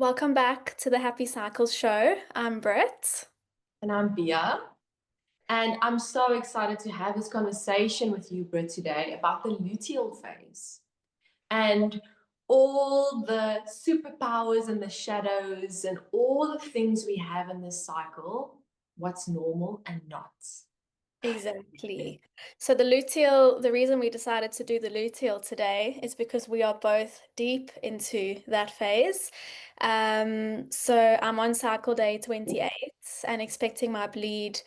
Welcome back to the Happy Cycles show. I'm Britt. And I'm Bia. And I'm so excited to have this conversation with you, Britt, today about the luteal phase and all the superpowers and the shadows and all the things we have in this cycle, what's normal and not. Exactly. So the reason we decided to do the luteal today is because we are both deep into that phase. So I'm on cycle day 28 and expecting my bleed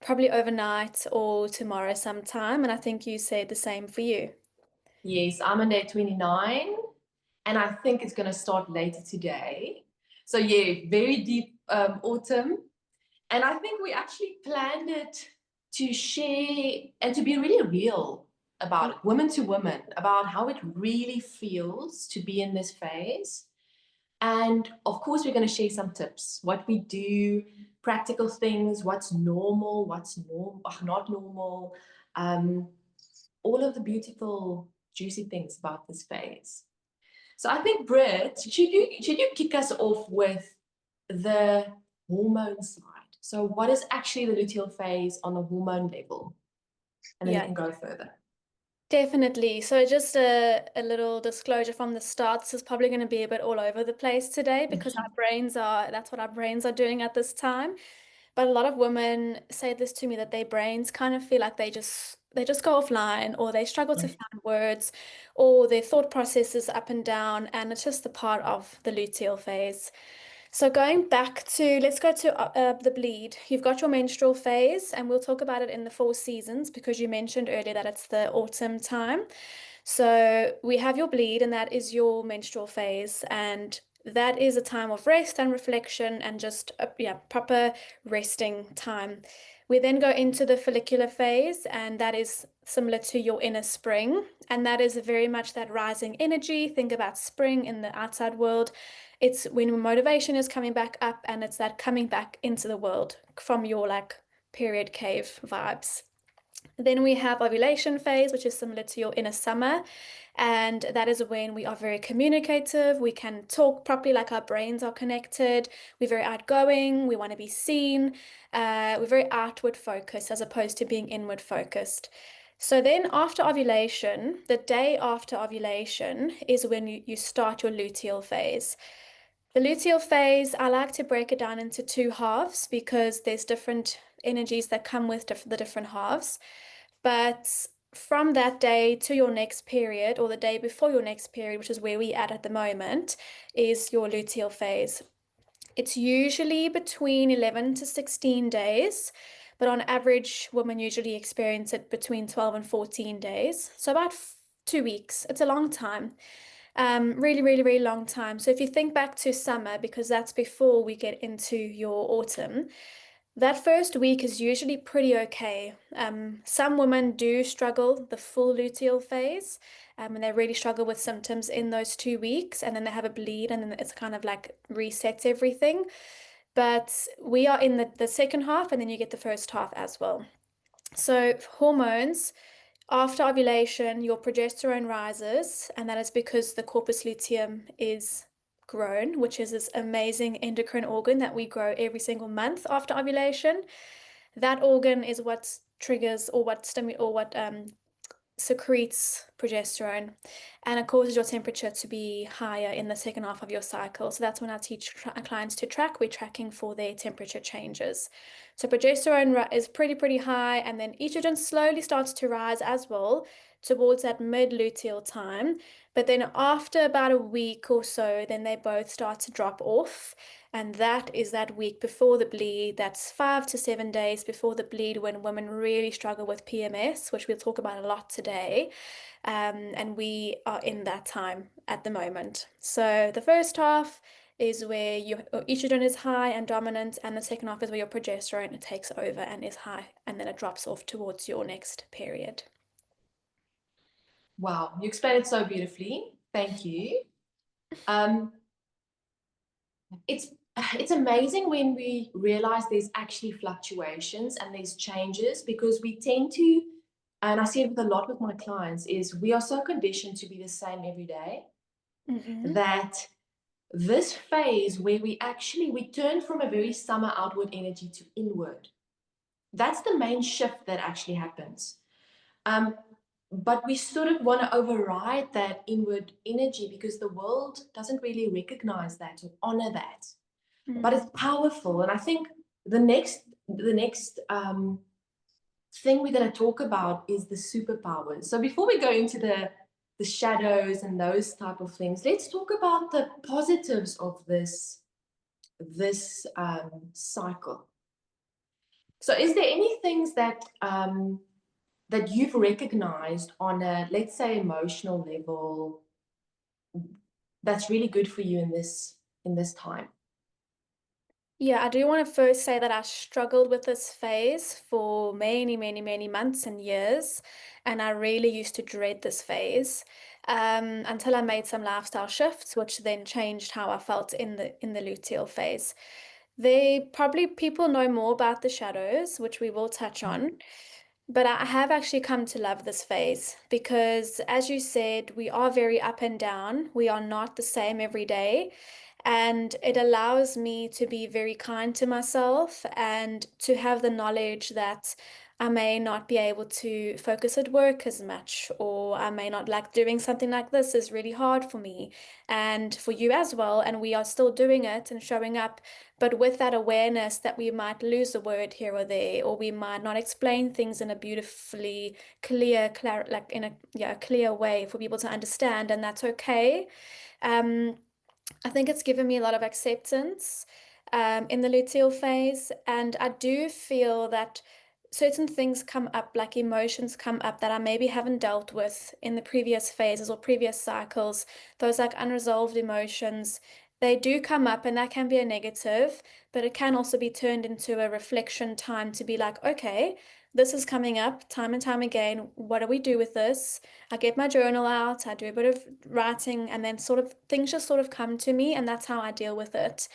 probably overnight or tomorrow sometime. And I think you said the same for you. Yes, I'm on day 29, and I think it's going to start later today. So, yeah, very deep autumn. And I think we actually planned it to share and to be really real about it, women to women, about how it really feels to be in this phase. And of course, we're going to share some tips, what we do, practical things, what's normal, not normal, um, all of the beautiful, juicy things about this phase. So I think, Britt, should you kick us off with the hormone side? So what is actually the luteal phase on the hormone level? And then we Yeah. can go further. Definitely. So just a little disclosure from the start, this is probably going to be a bit all over the place today because that's what our brains are doing at this time. But a lot of women say this to me that their brains kind of feel like they just go offline or they struggle to find words or their thought process is up and down and it's just a part of the luteal phase. So going back to, let's go to the bleed. You've got your menstrual phase, and we'll talk about it in the four seasons because you mentioned earlier that it's the autumn time. So we have your bleed, and that is your menstrual phase, and that is a time of rest and reflection and just yeah, proper resting time. We then go into the follicular phase, and that is similar to your inner spring, and that is very much that rising energy. Think about spring in the outside world. It's when motivation is coming back up, and it's that coming back into the world from your like period cave vibes. Then we have ovulation phase, which is similar to your inner summer. And that is when we are very communicative. We can talk properly, like our brains are connected. We're very outgoing. We want to be seen. We're very outward focused as opposed to being inward focused. So then after ovulation, the day after ovulation is when you start your luteal phase. The luteal phase, I like to break it down into two halves because there's different energies that come with the different halves. But from that day to your next period, or the day before your next period, which is where we at the moment, is your luteal phase. It's usually between 11 to 16 days, but on average, women usually experience it between 12 and 14 days. So about 2 weeks. It's a long time. Really, really, really long time. So if you think back to summer, because that's before we get into your autumn, that first week is usually pretty okay. Some women do struggle the full luteal phase, and they really struggle with symptoms in those 2 weeks, and then they have a bleed, and then it's kind of like resets everything. But we are in the second half, and then you get the first half as well. So hormones. After ovulation, your progesterone rises, and that is because the corpus luteum is grown, which is this amazing endocrine organ that we grow every single month after ovulation. That organ is what triggers or what stimulates or what secretes progesterone, and it causes your temperature to be higher in the second half of your cycle. So that's when I teach clients to track. We're tracking for their temperature changes. So progesterone is pretty high, and then estrogen slowly starts to rise as well towards that mid luteal time. But then after about a week or so, then they both start to drop off. And that is that week before the bleed. That's 5 to 7 days before the bleed when women really struggle with PMS, which we'll talk about a lot today. And we are in that time at the moment. So the first half is where your estrogen is high and dominant, and the second half is where your progesterone takes over and is high, and then it drops off towards your next period. Wow, you explained it so beautifully. Thank you. Um, it's it's amazing when we realize there's actually fluctuations and there's changes because we tend to, and I see it with a lot with my clients, is we are so conditioned to be the same every day Hmm. that this phase where we turn from a very summer outward energy to inward. That's the main shift that actually happens. Um, but we sort of want to override that inward energy because the world doesn't really recognize that or honor that. But Mm. it's powerful, and I think the next thing we're going to talk about is the superpowers. So before we go into the shadows and those type of things, let's talk about the positives of this cycle. So is there any things that you've recognized on a, let's say, emotional level that's really good for you in this time? Yeah, I do want to first say that I struggled with this phase for many, many, many months and years, and I really used to dread this phase until I made some lifestyle shifts, which then changed how I felt in the luteal phase. They probably people know more about the shadows, which we will touch on. But I have actually come to love this phase because, as you said, we are very up and down. We are not the same every day. And it allows me to be very kind to myself and to have the knowledge that I may not be able to focus at work as much, or I may not like doing something like this is really hard for me and for you as well. And we are still doing it and showing up, but with that awareness that we might lose a word here or there, or we might not explain things in a beautifully like in a yeah, clear way for people to understand, and that's okay. Um, I think it's given me a lot of acceptance in the luteal phase, and I do feel that certain things come up, like emotions come up that I maybe haven't dealt with in the previous phases or previous cycles. Those like unresolved emotions, they do come up, and that can be a negative, but it can also be turned into a reflection time to be like, okay, this is coming up time and time again. What do we do with this? I get my journal out, I do a bit of writing, and then sort of things just sort of come to me, and that's how I deal with it.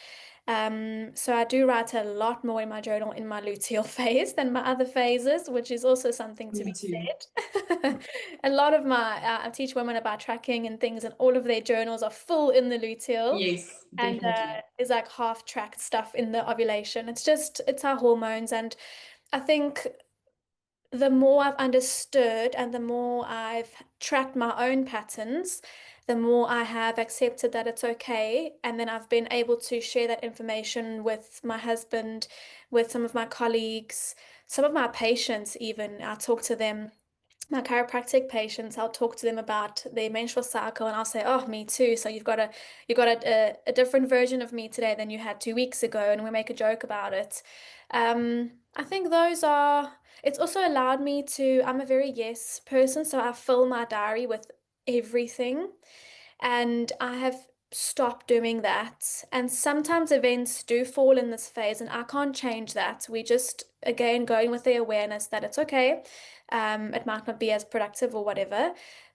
So I do write a lot more in my journal in my luteal phase than my other phases, which is also something to Me be too. said. A lot of I teach women about tracking and things, and all of their journals are full in the luteal, Yes, and definitely. is like half tracked stuff in the ovulation. It's our hormones, and I think the more I've understood and the more I've tracked my own patterns, the more I have accepted that it's okay. And then I've been able to share that information with my husband, with some of my colleagues, some of my patients, even. I talk to them, my chiropractic patients, I'll talk to them about their menstrual cycle, and I'll say, "Oh, me too. So you've got a different version of me today than you had 2 weeks ago," and we make a joke about it. I think those are. It's also allowed me to. I'm a very yes person, so I fill my diary with everything. And I have stopped doing that. And sometimes events do fall in this phase, and I can't change that. We just, again, going with the awareness that it's okay. It might not be as productive or whatever.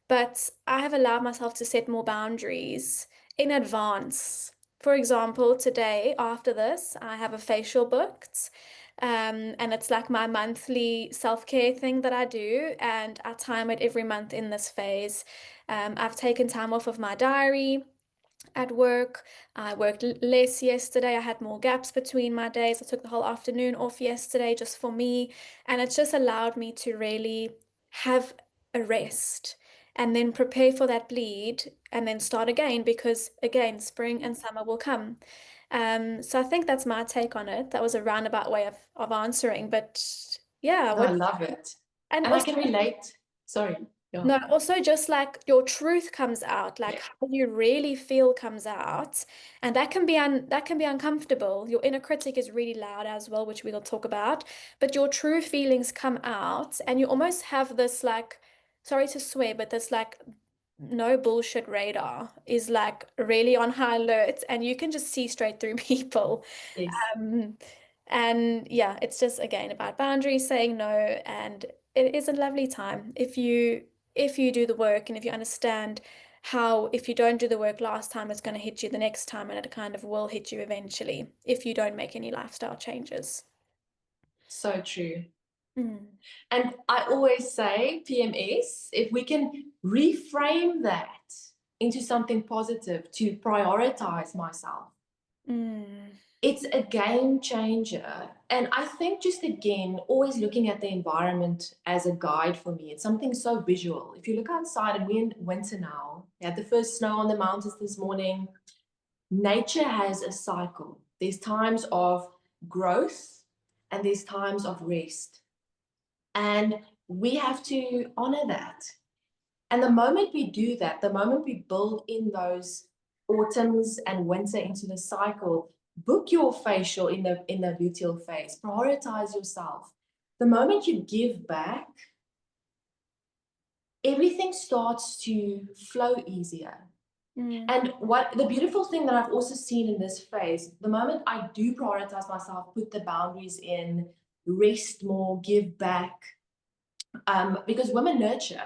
But I have allowed myself to set more boundaries in advance. For example, today, after this, I have a facial booked. And it's like my monthly self-care thing that I do, and I time it every month in this phase. I've taken time off of my diary at work. I worked less yesterday. I had more gaps between my days. I took the whole afternoon off yesterday just for me. And it's just allowed me to really have a rest and then prepare for that bleed and then start again because, again, spring and summer will come. So I think that's my take on it. That was a roundabout way of answering. But yeah, No, I what love it. and And I also can relate. Sorry. Yeah. no, also just like your truth comes out, like Yeah. how you really feel comes out, and that can be uncomfortable. Your inner critic is really loud as well, which we'll talk about, but your true feelings come out, and you almost have this like, sorry to swear, but this like no bullshit radar is like really on high alert, and you can just see straight through people. Yes. Um, and yeah, it's just again about boundaries, saying no, and it is a lovely time if you do the work and if you understand how if you don't do the work last time, it's going to hit you the next time, and it kind of will hit you eventually if you don't make any lifestyle changes. So true. Mm. And I always say, PMS, if we can reframe that into something positive, to prioritize myself. Mm. It's a game changer. And I think, just again, always looking at the environment as a guide for me. It's something so visual. If you look outside, and we're in winter now, we had the first snow on the mountains this morning. Nature has a cycle. There's times of growth and there's times of rest. And we have to honor that. And the moment we do that, the moment we build in those autumns and winter into the cycle, book your facial in the luteal phase, prioritize yourself. The moment you give back, everything starts to flow easier. Mm. And what the beautiful thing that I've also seen in this phase, the moment I do prioritize myself, put the boundaries in, rest more, give back, because women nurture.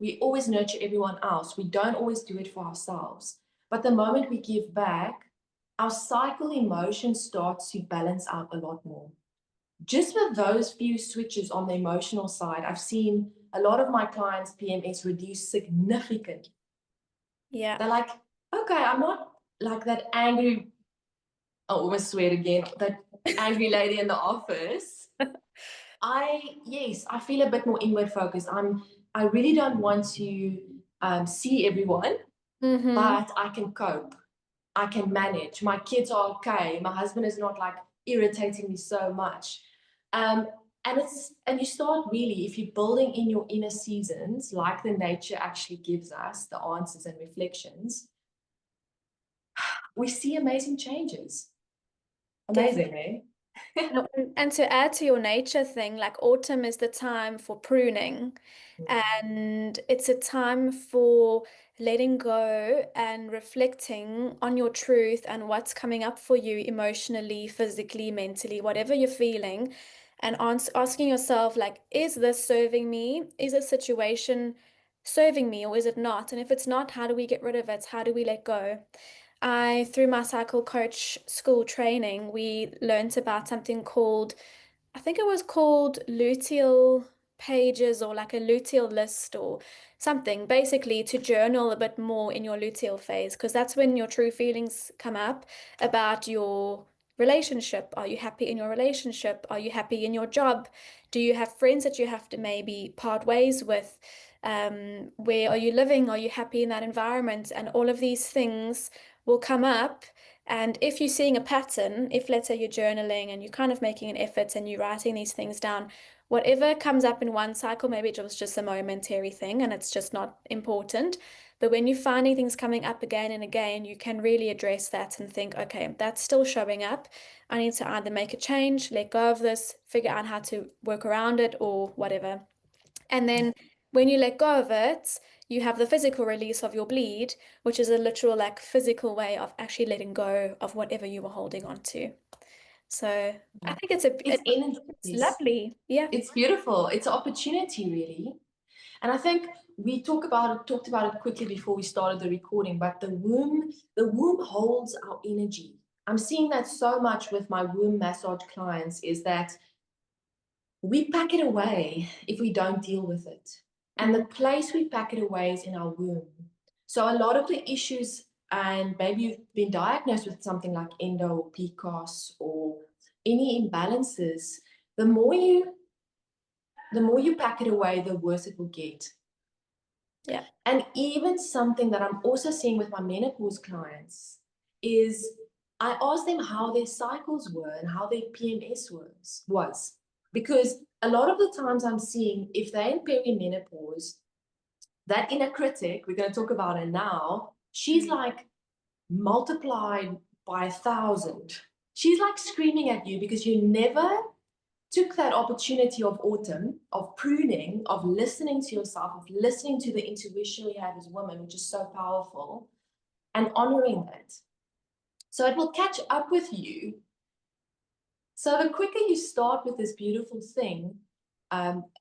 We always nurture everyone else. We don't always do it for ourselves. But the moment we give back, our cycle emotion starts to balance out a lot more. Just with those few switches on the emotional side, I've seen a lot of my clients' PMS reduce significantly. Yeah. They're like, okay, I'm not like that angry, I almost swear again, that angry lady in the office. Yes, I feel a bit more inward focused. I really don't want to see everyone, Mm-hmm. but I can cope. I can manage. My kids are okay. My husband is not like irritating me so much. Um, and you start really, if you're building in your inner seasons, like the nature actually gives us, the answers and reflections, we see amazing changes. Amazing, eh? And to add to your nature thing, like autumn is the time for pruning, and it's a time for letting go and reflecting on your truth and what's coming up for you emotionally, physically, mentally, whatever you're feeling, and asking yourself, like, is this serving me? Is this situation serving me, or is it not? And if it's not, how do we get rid of it? How do we let go? Through my cycle coach school training, we learned about something called, I think it was called Luteal pages, or like a Luteal list or something, basically to journal a bit more in your Luteal phase, because that's when your true feelings come up about your relationship. Are you happy in your relationship? Are you happy in your job? Do you have friends that you have to maybe part ways with? Where are you living? Are you happy in that environment? And all of these things will come up. And if you're seeing a pattern, if let's say you're journaling and you're kind of making an effort and you're writing these things down, whatever comes up in one cycle, maybe it was just a momentary thing and it's just not important. But when you're finding things coming up again and again, you can really address that and think, okay, that's still showing up. I need to either make a change, let go of this, figure out how to work around it, or whatever. And then when you let go of it, you have the physical release of your bleed, which is a literal, like, physical way of actually letting go of whatever you were holding on to. So I think It's energy. it's lovely. Yeah. It's beautiful. It's an opportunity, really. And I think we talked about it quickly before we started the recording, but the womb holds our energy. I'm seeing that so much with my womb massage clients, is that we pack it away if we don't deal with it. And Mm. the place we pack it away is in our womb. So a lot of the issues, and maybe you've been diagnosed with something like endo or PCOS or any imbalances, the more you pack it away, the worse it will get. Yeah. And even something that I'm also seeing with my menopause clients is, I ask them how their cycles were and how their PMS was. Because a lot of the times I'm seeing, if they're in perimenopause, that inner critic, we're going to talk about her now, she's Mm. like multiplied by 1,000. She's like screaming at you because you never took that opportunity of autumn, of pruning, of listening to yourself, of listening to the intuition we have as women, which is so powerful, and honoring that. So it will catch up with you. So the quicker you start with this beautiful thing,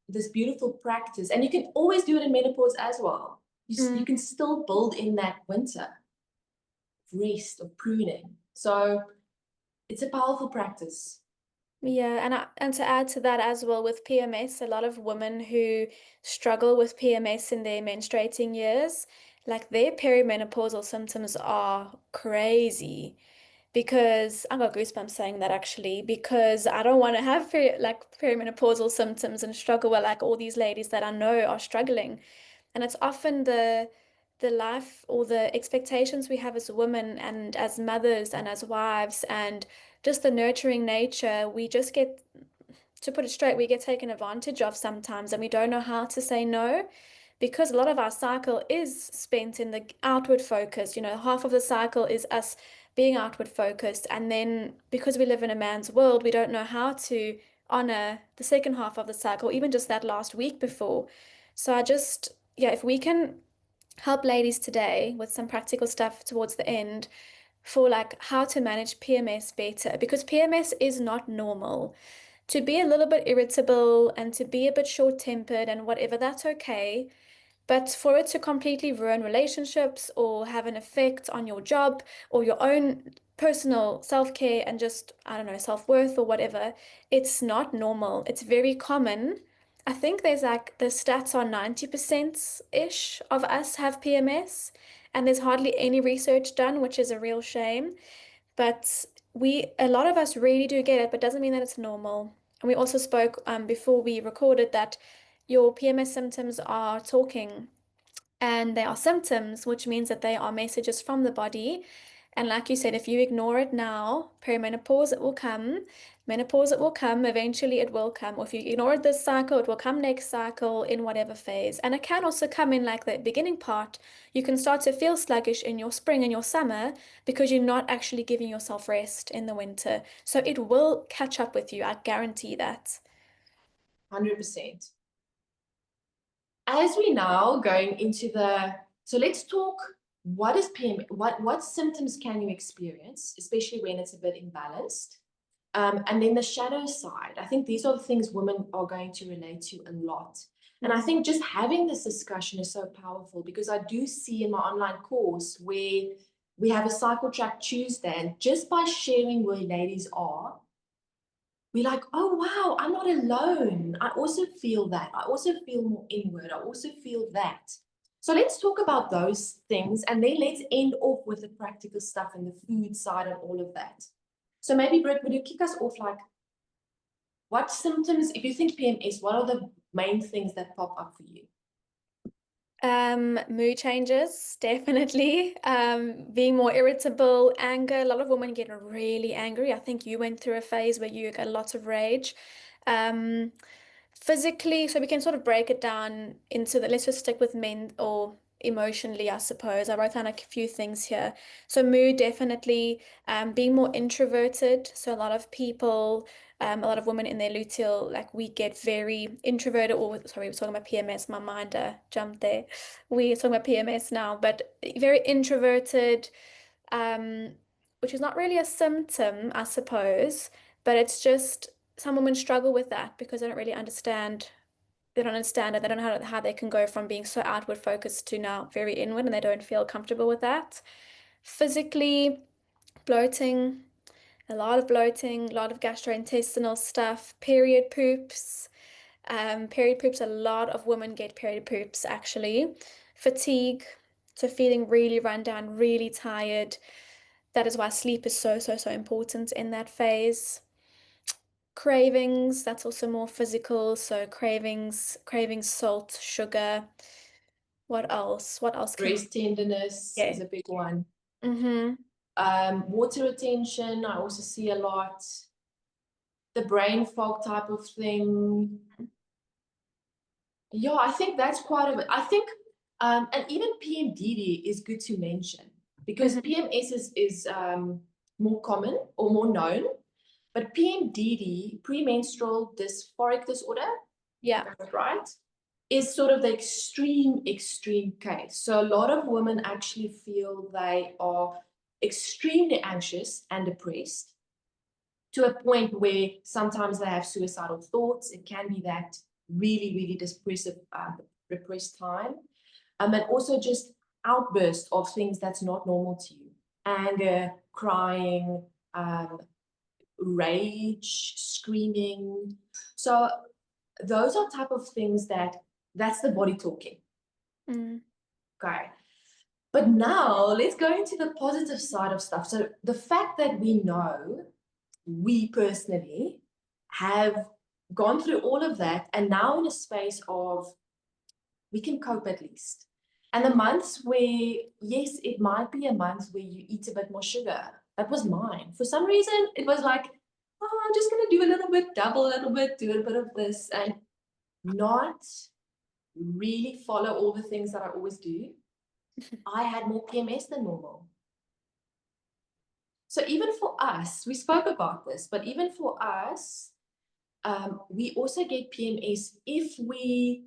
this beautiful practice, and you can always do it in menopause as well. You Mm. can still build in that winter of rest, of pruning. So it's a powerful practice. Yeah, and to add to that as well, with PMS, a lot of women who struggle with PMS in their menstruating years, like their perimenopausal symptoms are crazy. Because I got goosebumps saying that actually, because I don't want to have perimenopausal symptoms and struggle with like all these ladies that I know are struggling. And it's often the life or the expectations we have as women and as mothers and as wives and just the nurturing nature, we just get, to put it straight, we get taken advantage of sometimes and we don't know how to say no because a lot of our cycle is spent in the outward focus. You know, half of the cycle is us being outward focused. And then because we live in a man's world, we don't know how to honor the second half of the cycle, even just that last week before. So I just, yeah, if we can help ladies today with some practical stuff towards the end for like how to manage PMS better, because PMS is not normal. To be a little bit irritable and to be a bit short-tempered and whatever, that's okay. But for it to completely ruin relationships or have an effect on your job or your own personal self-care and just, I don't know, self-worth or whatever, it's not normal. It's very common. I think there's like the stats are 90%-ish of us have PMS, and there's hardly any research done, which is a real shame. But a lot of us really do get it, but doesn't mean that it's normal. And we also spoke before we recorded that your PMS symptoms are talking and they are symptoms, which means that they are messages from the body. And like you said, if you ignore it now, perimenopause, it will come. Menopause, it will come. Eventually, it will come. Or if you ignore it this cycle, it will come next cycle in whatever phase. And it can also come in like the beginning part. You can start to feel sluggish in your spring and your summer because you're not actually giving yourself rest in the winter. So it will catch up with you. I guarantee that. 100%. As we now going into so let's talk, what is PM, what symptoms can you experience, especially when it's a bit imbalanced? And then the shadow side, I think these are the things women are going to relate to a lot. And I think just having this discussion is so powerful because I do see in my online course where we have a cycle track Tuesday, and just by sharing where ladies are, we're like, oh, wow, I'm not alone. I also feel that. I also feel more inward. I also feel that. So let's talk about those things and then let's end off with the practical stuff and the food side and all of that. So maybe, Britt, would you kick us off like, what symptoms, if you think PMS, what are the main things that pop up for you? Mood changes, definitely. Being more irritable, anger. A lot of women get really angry. I think you went through a phase where you got lots of rage. Um, Physically, so we can sort of break it down into the, let's just stick with men or emotionally, I suppose. I wrote down like a few things here. So mood, definitely, being more introverted. So a lot of people, a lot of women in their luteal, like we get very introverted, or sorry, we're talking about PMS, my mind jumped there. We're talking about PMS now, but very introverted, um, which is not really a symptom, I suppose, but it's just some women struggle with that because they don't really understand. They don't understand it. They don't know how they can go from being so outward focused to now very inward, and they don't feel comfortable with that. Physically, bloating, a lot of bloating, a lot of gastrointestinal stuff, period poops. Period poops, a lot of women get period poops actually. Fatigue, so feeling really run down, really tired. That is why sleep is so, so, so important in that phase. Cravings, that's also more physical. So cravings salt, sugar. What else? What else can Breast tenderness yeah. is a big one. Mm-hmm. Water retention, I also see a lot. The brain fog type of thing. Yeah, I think that's quite a bit. I think, and even PMDD is good to mention because Mm-hmm. PMS is more common or more known, but PMDD, premenstrual dysphoric disorder, Yeah. that's right, is sort of the extreme case. So a lot of women actually feel they are extremely anxious and depressed to a point where sometimes they have suicidal thoughts. It can be that really, really depressive, repressed time. And also just outbursts of things that's not normal to you. Anger, crying, rage, screaming. So those are type of things that's the body talking. Mm. Okay. But now let's go into the positive side of stuff. So the fact that we know, we personally have gone through all of that and now in a space of we can cope at least. And the months where, yes, it might be a month where you eat a bit more sugar. That was mine. For some reason, it was like, oh, I'm just going to do a little bit, double a little bit, do a bit of this, and not really follow all the things that I always do. I had more PMS than normal. So even for us, we spoke about this, but even for us, we also get PMS if we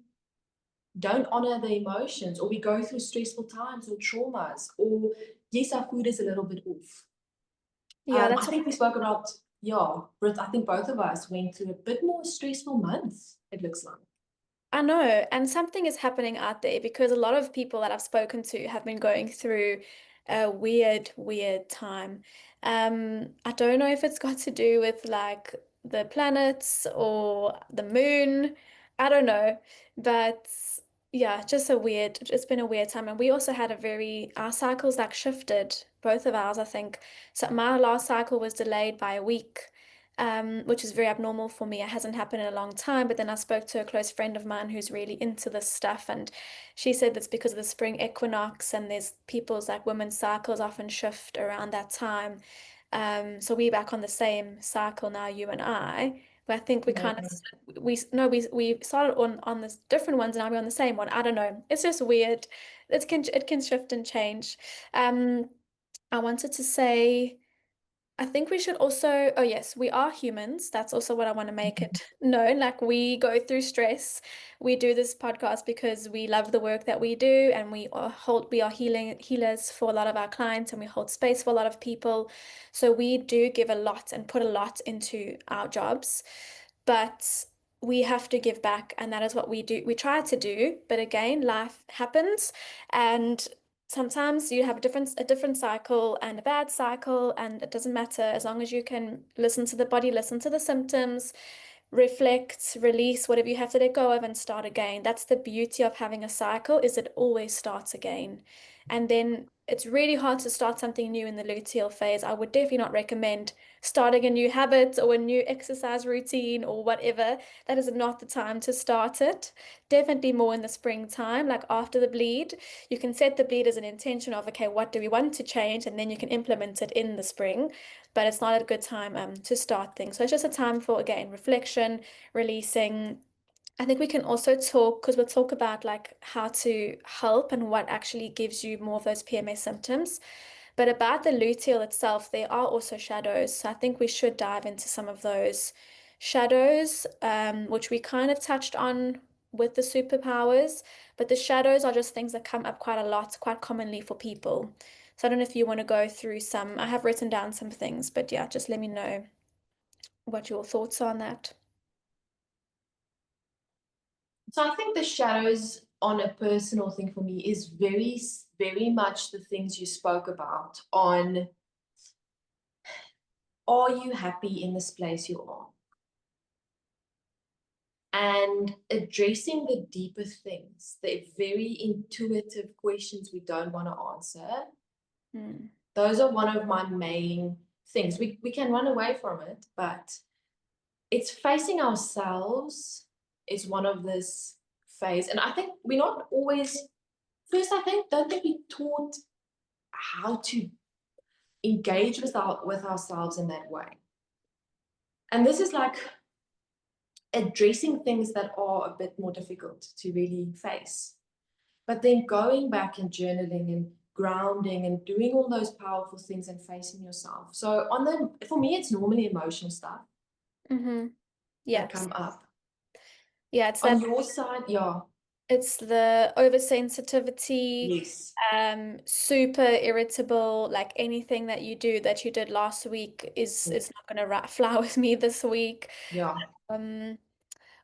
don't honor the emotions or we go through stressful times or traumas or yes, our food is a little bit off. Yeah, I that's what think we spoke about, yeah, Britt, I think both of us went through a bit more stressful months, it looks like. I know, and something is happening out there because a lot of people that I've spoken to have been going through a weird, weird time. I don't know if it's got to do with like the planets or the moon. I don't know, but yeah, just a weird, it's been a weird time. And we also had our cycles like shifted, both of ours, I think. So my last cycle was delayed by a week, which is very abnormal for me. It hasn't happened in a long time. But then I spoke to a close friend of mine who's really into this stuff, and she said that's because of the spring equinox, and there's people's like women's cycles often shift around that time. So we're back on the same cycle now, you and I. But I think we kind Amazing. of we started on this different ones, and now we're on the same one. I don't know. It's just weird. It can shift and change. Um, I wanted to say. I think we should also, oh yes, we are humans. That's also what I want to make it known. Like we go through stress. We do this podcast because we love the work that we do and we are healers for a lot of our clients and we hold space for a lot of people. So we do give a lot and put a lot into our jobs. But we have to give back and that is what we do. We try to do, but again, life happens and sometimes you have a different cycle and a bad cycle, and it doesn't matter as long as you can listen to the body, listen to the symptoms, reflect, release whatever you have to let go of and start again. That's the beauty of having a cycle is it always starts again. And then it's really hard to start something new in the luteal phase. I would definitely not recommend starting a new habit or a new exercise routine or whatever. That is not the time to start it. Definitely more in the springtime, like after the bleed. You can set the bleed as an intention of, okay, what do we want to change? And then you can implement it in the spring, but it's not a good time to start things. So it's just a time for, again, reflection, releasing. I think we can also talk, because we'll talk about like how to help and what actually gives you more of those PMS symptoms. But about the luteal itself, there are also shadows. So I think we should dive into some of those shadows, which we kind of touched on with the superpowers. But the shadows are just things that come up quite a lot, quite commonly for people. So I don't know if you want to go through some. I have written down some things, but yeah, just let me know what your thoughts are on that. So I think the shadows on a personal thing for me is very, very much the things you spoke about on are you happy in this place you are? And addressing the deeper things, the very intuitive questions we don't want to answer. Mm. Those are one of my main things. We can run away from it, but it's facing ourselves is one of this phase. And I think we're not always, first, don't think we taught how to engage with ourselves in that way. And this is like addressing things that are a bit more difficult to really face. But then going back and journaling and grounding and doing all those powerful things and facing yourself. So for me, it's normally emotional stuff Mm-hmm. that Yep. come up. Yeah, it's On that your side, yeah, it's the oversensitivity, yes, super irritable, like anything that you do that you did last week is not gonna fly with me this week. yeah. Um,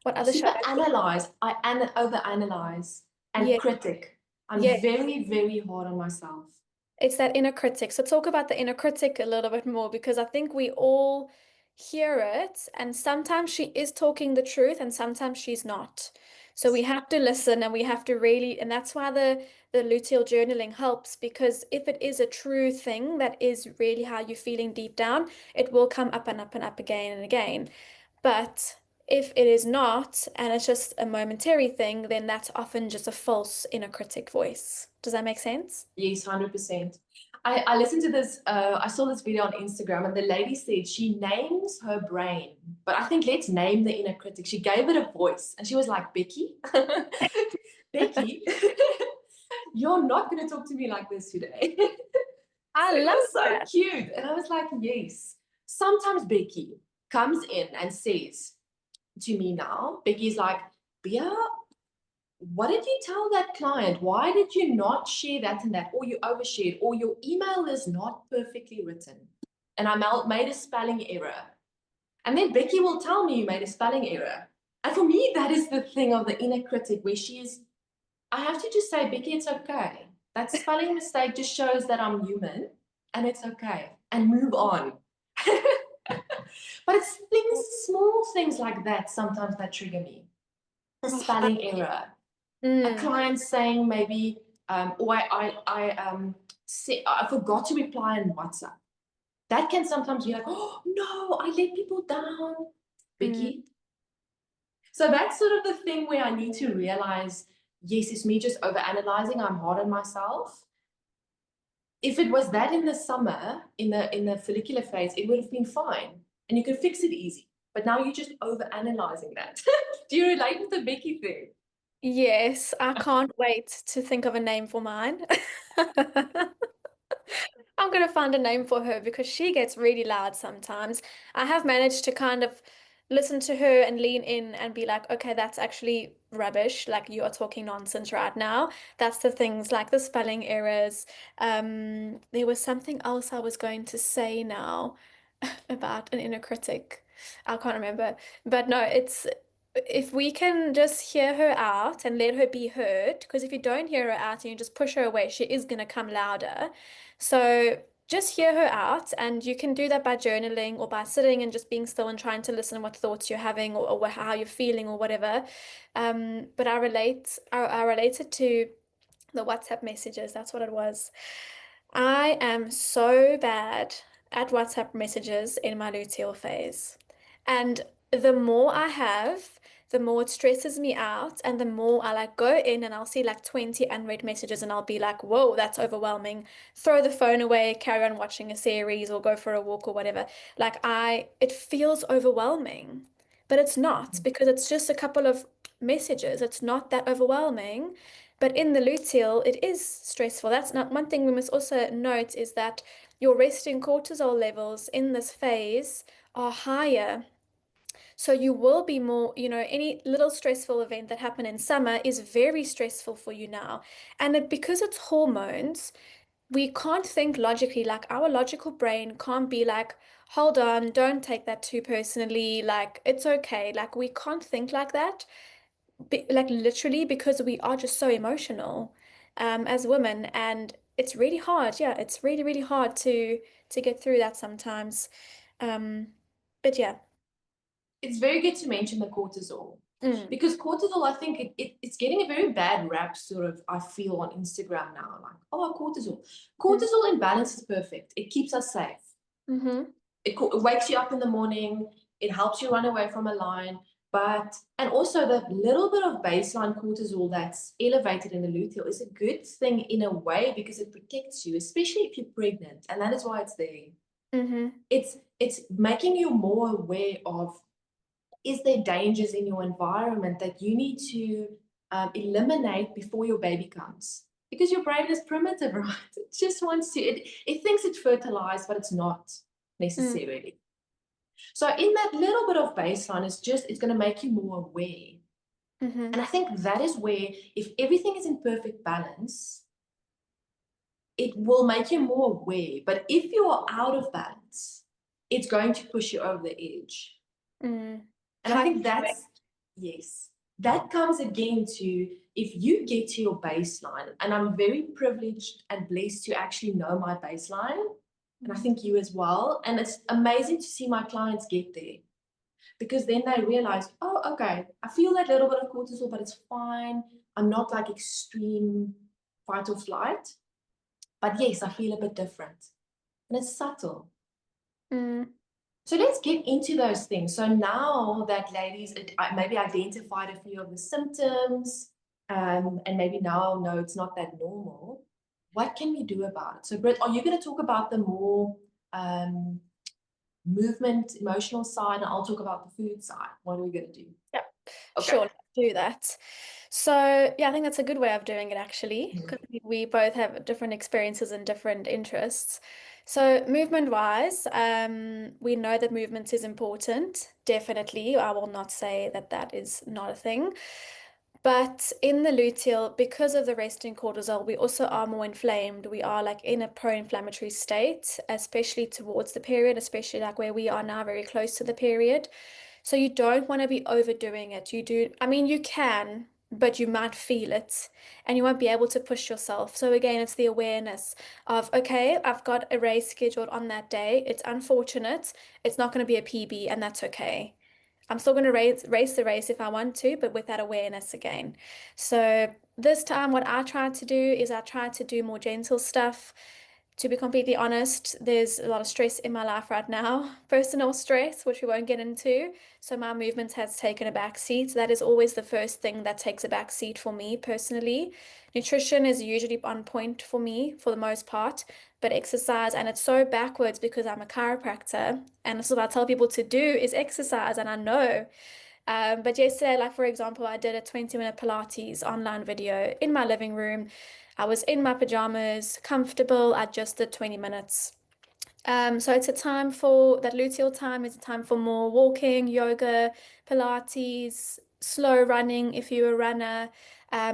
what other Super shadows? analyze. Overanalyze and Yeah, critic. I'm yeah. very, very hard on myself. It's that inner critic. So talk about the inner critic a little bit more because I think we all hear it, and sometimes she is talking the truth and sometimes she's not. So we have to listen and we have to really, and that's why the luteal journaling helps because if it is a true thing that is really how you're feeling deep down, it will come up and up and up again and again. But if it is not, and it's just a momentary thing, then that's often just a false inner critic voice. Does that make sense? Yes, 100%. I listened to this, I saw this video on Instagram, and the lady said she names her brain, but I think let's name the inner critic. She gave it a voice, and she was like, Becky, Becky, you're not going to talk to me like this today. I So it love was so that. cute. And I was like, yes. Sometimes Becky comes in and says to me now, Becky's like, Bia, what did you tell that client? Why did you not share that and that? Or you overshared, or your email is not perfectly written. And I made a spelling error. And then Becky will tell me you made a spelling error. And for me, that is the thing of the inner critic where she is, I have to just say, Becky, it's okay. That spelling mistake just shows that I'm human and it's okay. And move on. But it's things, small things like that sometimes that trigger me. A Oh, spelling error, a mm, client saying maybe, I forgot to reply on WhatsApp. That can sometimes be like, oh no, I let people down, mm. Becky. So that's sort of the thing where I need to realize, yes, it's me just overanalyzing. I'm hard on myself. If it was that in the summer, in the follicular phase, it would have been fine, and you could fix it easy. But now you're just overanalyzing that. Do you relate with the Becky thing? Yes, I can't wait to think of a name for mine. I'm gonna find a name for her because she gets really loud sometimes. I have managed to kind of listen to her and lean in and be like, okay, that's actually rubbish. Like you are talking nonsense right now. That's the things like the spelling errors. There was something else I was going to say now about an inner critic. I can't remember. But no, it's if we can just hear her out and let her be heard, because if you don't hear her out and you just push her away, she is gonna come louder. So just hear her out, and you can do that by journaling or by sitting and just being still and trying to listen what thoughts you're having or how you're feeling or whatever. But I related to the WhatsApp messages. That's what it was. I am so bad at WhatsApp messages in my luteal phase. And the more I have, the more it stresses me out. And the more I like go in and I'll see like 20 unread messages and I'll be like, whoa, that's overwhelming. Throw the phone away, carry on watching a series or go for a walk or whatever. It feels overwhelming, but it's not because it's just a couple of messages. It's not that overwhelming. But in the luteal, it is stressful. That's not one thing we must also note is that your resting cortisol levels in this phase are higher. So you will be more, any little stressful event that happened in summer is very stressful for you now. And because it's hormones, we can't think logically. Like our logical brain can't be like, hold on, don't take that too personally. Like it's okay. Like we can't think like that like literally because we are just so emotional as women and it's really hard. Yeah, it's really, really hard to get through that sometimes. Um, but yeah. It's very good to mention the cortisol, Mm, because cortisol, I think it's getting a very bad rap, sort of, I feel on Instagram now. Like, oh, cortisol. mm, Cortisol in balance is perfect. It keeps us safe. mm-hmm, It wakes you up in the morning. It helps you run away from a lion. And also the little bit of baseline cortisol that's elevated in the luteal is a good thing in a way because it protects you, especially if you're pregnant. And that is why it's there. mm-hmm, It's making you more aware of, is there dangers in your environment that you need to eliminate before your baby comes? Because your brain is primitive, right? It just wants to, it thinks it's fertilized, but it's not mm, necessarily. So in that little bit of baseline, it's going to make you more aware. mm-hmm, And I think that is where, if everything is in perfect balance, it will make you more aware. But if you are out of balance, it's going to push you over the edge. mm. And I High think functioning. yes, that comes again to, if you get to your baseline, and I'm very privileged and blessed to actually know my baseline, and I Mm, think you as well. And it's amazing to see my clients get there, because then they realize, oh, okay, I feel that little bit of cortisol, but it's fine. I'm not like extreme. fight or flight. But yes, I feel a bit different. And it's subtle. Mm. So let's get into those things. So now that ladies maybe identified a few of the symptoms, and maybe now know it's not that normal, what can we do about it? So, Britt, are you going to talk about the more movement, emotional side, and I'll talk about the food side? What are we going to do? Yeah, Okay. sure, let's do that. So, yeah, I think that's a good way of doing it actually, because we both have different experiences and different interests. So, movement-wise, we know that movement is important, definitely. I will not say that that is not a thing. But in the luteal, because of the resting cortisol, we also are more inflamed. We are like in a pro-inflammatory state, especially towards the period, especially like where we are now very close to the period. So you don't want to be overdoing it. You do, I mean, you can, but you might feel it and you won't be able to push yourself. So again, it's the awareness of, okay, I've got a race scheduled on that day. It's unfortunate. It's not going to be a PB, and that's okay. I'm still going to race the race if I want to, but with that awareness again. So this time, what I tried to do is I tried to do more gentle stuff. To be completely honest, there's a lot of stress in my life right now, personal stress, which we won't get into. So my movement has taken a back seat. That is always the first thing that takes a back seat for me personally. Nutrition is usually on point for me for the most part, but exercise, and it's so backwards because I'm a chiropractor, and this is what I tell people to do is exercise, and I know. But yesterday, like for example, I did a 20-minute Pilates online video in my living room. I was in my pajamas, comfortable. I just did 20 minutes. So it's a time for that luteal time is a time for more walking, yoga, Pilates, slow running if you're a runner.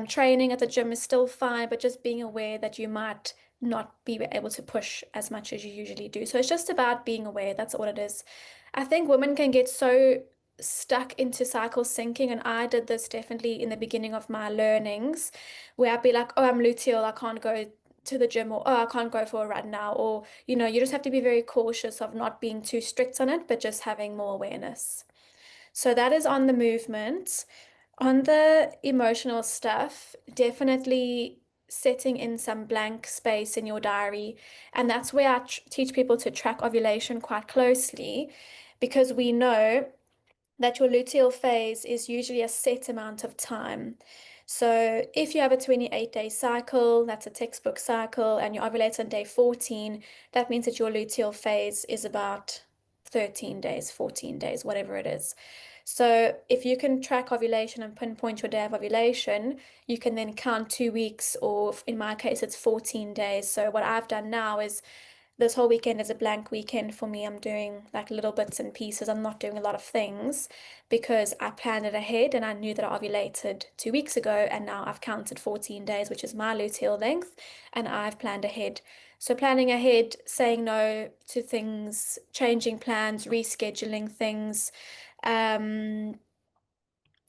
Training at the gym is still fine, but just being aware that you might not be able to push as much as you usually do. So it's just about being aware. That's all it is. I think women can get so stuck into cycle syncing, and I did this definitely in the beginning of my learnings, where I'd be like, oh, I'm luteal, I can't go to the gym, or oh, I can't go for a run now, or you just have to be very cautious of not being too strict on it, but just having more awareness. So that is on the movement. On the emotional stuff, definitely setting in some blank space in your diary. And that's where I teach people to track ovulation quite closely, because we know that your luteal phase is usually a set amount of time. So if you have a 28-day cycle, that's a textbook cycle, and you ovulate on day 14, that means that your luteal phase is about 13 days, 14 days, whatever it is. So if you can track ovulation and pinpoint your day of ovulation, you can then count 2 weeks, or in my case, it's 14 days. So what I've done now is this whole weekend is a blank weekend for me. I'm doing like little bits and pieces. I'm not doing a lot of things because I planned it ahead and I knew that I ovulated 2 weeks ago, and now I've counted 14 days, which is my luteal length, and I've planned ahead. So planning ahead, saying no to things, changing plans, rescheduling things, um,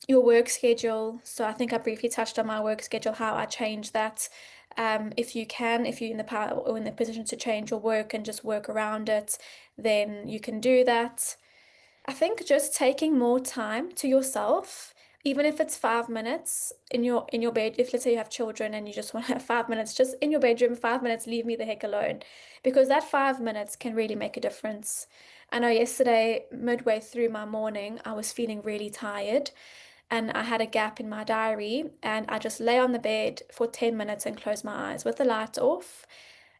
your work schedule. So I think I briefly touched on my work schedule, how I change that. If you can, if you're in the power or in the position to change your work and just work around it, then you can do that. I think just taking more time to yourself, even if it's 5 minutes in your bed, if let's say you have children and you just want to have 5 minutes, just in your bedroom, 5 minutes, leave me the heck alone. Because that 5 minutes can really make a difference. I know yesterday, midway through my morning, I was feeling really tired and I had a gap in my diary, and I just lay on the bed for 10 minutes and closed my eyes with the lights off.